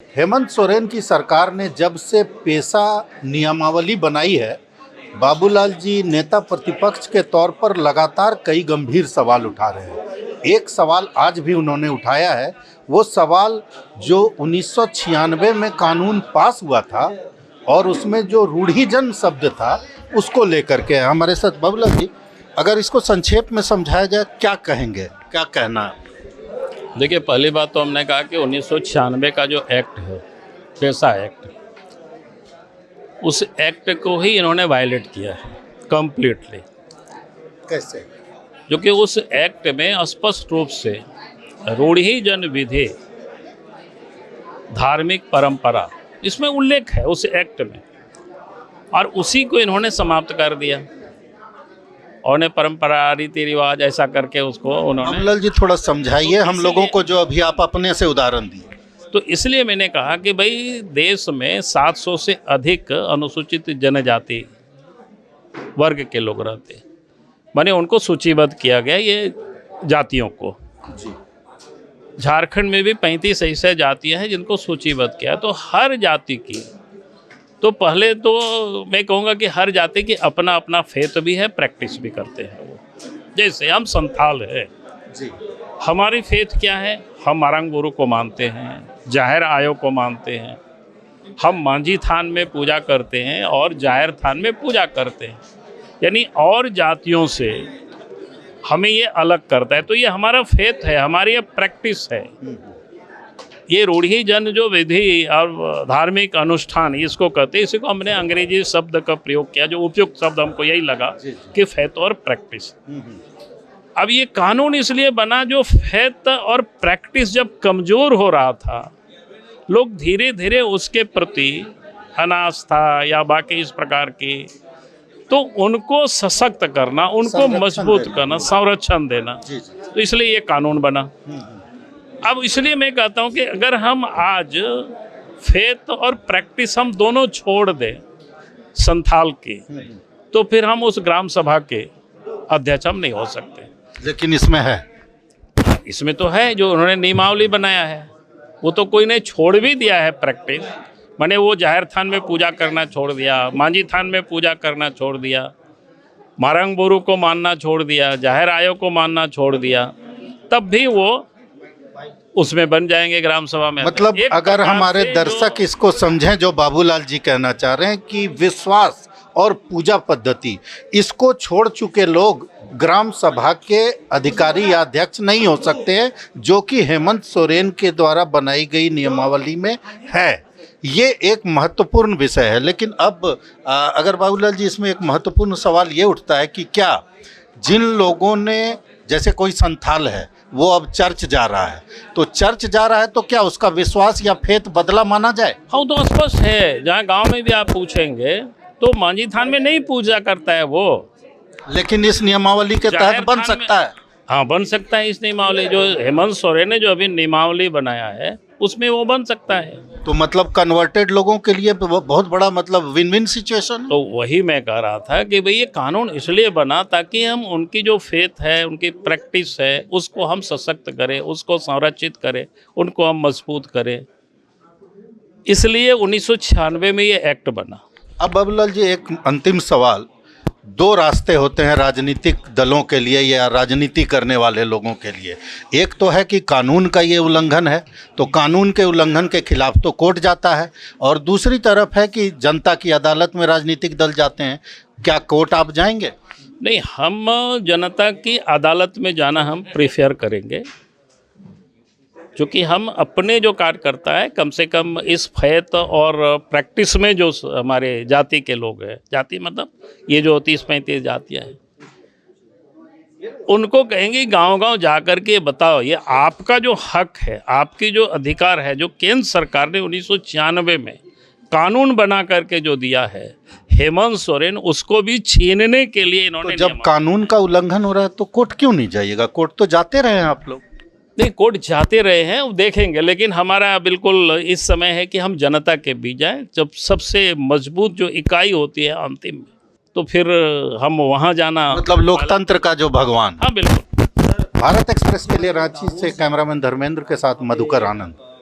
हेमंत सोरेन की सरकार ने जब से पेशा नियमावली बनाई है, बाबूलाल जी नेता प्रतिपक्ष के तौर पर लगातार कई गंभीर सवाल उठा रहे हैं। एक सवाल आज भी उन्होंने उठाया है, वो सवाल जो 1996 में कानून पास हुआ था और उसमें जो रूढ़िजन शब्द था उसको लेकर के। हमारे साथ बाबूलाल जी, अगर इसको संक्षेप में समझाया जाए क्या कहेंगे, क्या कहना है? देखिए, पहली बात तो हमने कहा कि 1996 का जो एक्ट है, पेशा एक्ट, उस एक्ट को ही इन्होंने वायलेट किया है कम्प्लीटली। कैसे? जो कि उस एक्ट में स्पष्ट रूप से रूढ़िजन विधि, धार्मिक परंपरा, इसमें उल्लेख है उस एक्ट में, और उसी को इन्होंने समाप्त कर दिया। उन्हें परंपरा, रीति रिवाज ऐसा करके उसको उन्होंने। बाबूलाल जी थोड़ा समझाइए हम लोगों को, जो अभी आप अपने से उदाहरण दिए। तो इसलिए मैंने कहा कि भाई देश में 700 से अधिक अनुसूचित जनजाति वर्ग के लोग रहते हैं, माने उनको सूचीबद्ध किया गया ये जातियों को। जी। झारखंड में भी 35 ऐसे जातियां हैं जिनको सूचीबद्ध किया। तो हर जाति की, तो पहले तो मैं कहूँगा कि हर जाति की अपना अपना फेथ भी है, प्रैक्टिस भी करते हैं वो। जैसे हम संथाल है जी, हमारी फेथ क्या है? हम मारंग गुरु को मानते हैं, जाहिर आयो को मानते हैं, हम मांझी थान में पूजा करते हैं और जाहिर थान में पूजा करते हैं। यानी और जातियों से हमें ये अलग करता है। तो ये हमारा फेथ है, हमारी ये प्रैक्टिस है। ये रूढ़िजन जो विधि और धार्मिक अनुष्ठान इसको कहते हैं, इसी को हमने अंग्रेजी शब्द का प्रयोग किया, जो उपयुक्त शब्द हमको यही लगा कि फेथ और प्रैक्टिस। अब ये कानून इसलिए बना, जो फेथ और प्रैक्टिस जब कमज़ोर हो रहा था, लोग धीरे धीरे उसके प्रति अनास्था या बाकी इस प्रकार की, तो उनको सशक्त करना, उनको मजबूत करना, संरक्षण देना, तो इसलिए ये कानून बना। अब इसलिए मैं कहता हूँ कि अगर हम आज फेथ और प्रैक्टिस हम दोनों छोड़ दें संथाल की, तो फिर हम उस ग्राम सभा के अध्यक्ष हम नहीं हो सकते। लेकिन इसमें है, इसमें तो है जो उन्होंने नियमावली बनाया है, वो तो कोई ने छोड़ भी दिया है प्रैक्टिस। माने वो जाहिर थान में पूजा करना छोड़ दिया, मांझी थान में पूजा करना छोड़ दिया, मारंग बोरू को मानना छोड़ दिया, जाहिर आयो को मानना छोड़ दिया, तब भी वो उसमें बन जाएंगे ग्राम सभा में। मतलब अगर हमारे दर्शक इसको समझें, जो बाबूलाल जी कहना चाह रहे हैं कि विश्वास और पूजा पद्धति इसको छोड़ चुके लोग ग्राम सभा के अधिकारी या अध्यक्ष नहीं हो सकते हैं, जो कि हेमंत सोरेन के द्वारा बनाई गई नियमावली में है। ये एक महत्वपूर्ण विषय है। लेकिन अब अगर बाबूलाल जी, इसमें एक महत्वपूर्ण सवाल ये उठता है कि क्या जिन लोगों ने, जैसे कोई संथाल है वो अब चर्च जा रहा है, तो चर्च जा रहा है तो क्या उसका विश्वास या फेथ बदला माना जाए? हाँ, तो स्पष्ट है। जहाँ गांव में भी आप पूछेंगे तो मांझी थान में नहीं पूजा करता है वो, लेकिन इस नियमावली के तहत बन सकता है। हाँ, बन सकता है। इस नियमावली जो हेमंत सोरेन ने जो अभी नियमावली बनाया है उसमें वो बन सकता है। तो मतलब कन्वर्टेड लोगों के लिए बहुत बड़ा मतलब विन विन सिचुएशन। तो वही मैं कह रहा था कि भाई ये कानून इसलिए बना ताकि हम उनकी जो फेथ है, उनकी प्रैक्टिस है, उसको हम सशक्त करें, उसको संरक्षित करें, उनको हम मजबूत करें। इसलिए 1996 में ये एक्ट बना। अब बाबूलाल जी, एक अंतिम सवाल। दो रास्ते होते हैं राजनीतिक दलों के लिए या राजनीति करने वाले लोगों के लिए। एक तो है कि कानून का ये उल्लंघन है, तो कानून के उल्लंघन के खिलाफ तो कोर्ट जाता है, और दूसरी तरफ है कि जनता की अदालत में राजनीतिक दल जाते हैं। क्या कोर्ट आप जाएंगे? नहीं, हम जनता की अदालत में जाना हम प्रेफर करेंगे, क्योंकि हम अपने जो कार्यकर्ता है, कम से कम इस फेथ और प्रैक्टिस में जो हमारे जाति के लोग हैं, जाति मतलब ये जो 30-35 जातियाँ हैं, उनको कहेंगे गांव-गांव जाकर के बताओ, ये आपका जो हक है, आपकी जो अधिकार है, जो केंद्र सरकार ने 1996 में कानून बना करके जो दिया है, हेमंत सोरेन उसको भी छीनने के लिए इन्होंने। तो जब कानून का उल्लंघन हो रहा है तो कोर्ट क्यों नहीं जाइएगा? कोर्ट तो जाते रहे हैं आप लोग। नहीं, कोर्ट जाते रहे हैं, वो देखेंगे, लेकिन हमारा बिल्कुल इस समय है कि हम जनता के बीच जाएं। जब सबसे मजबूत जो इकाई होती है अंतिम में, तो फिर हम वहाँ जाना, मतलब लोकतंत्र का जो भगवान। हाँ, बिल्कुल। भारत एक्सप्रेस के लिए रांची से कैमरामैन धर्मेंद्र के साथ मधुकर आनंद।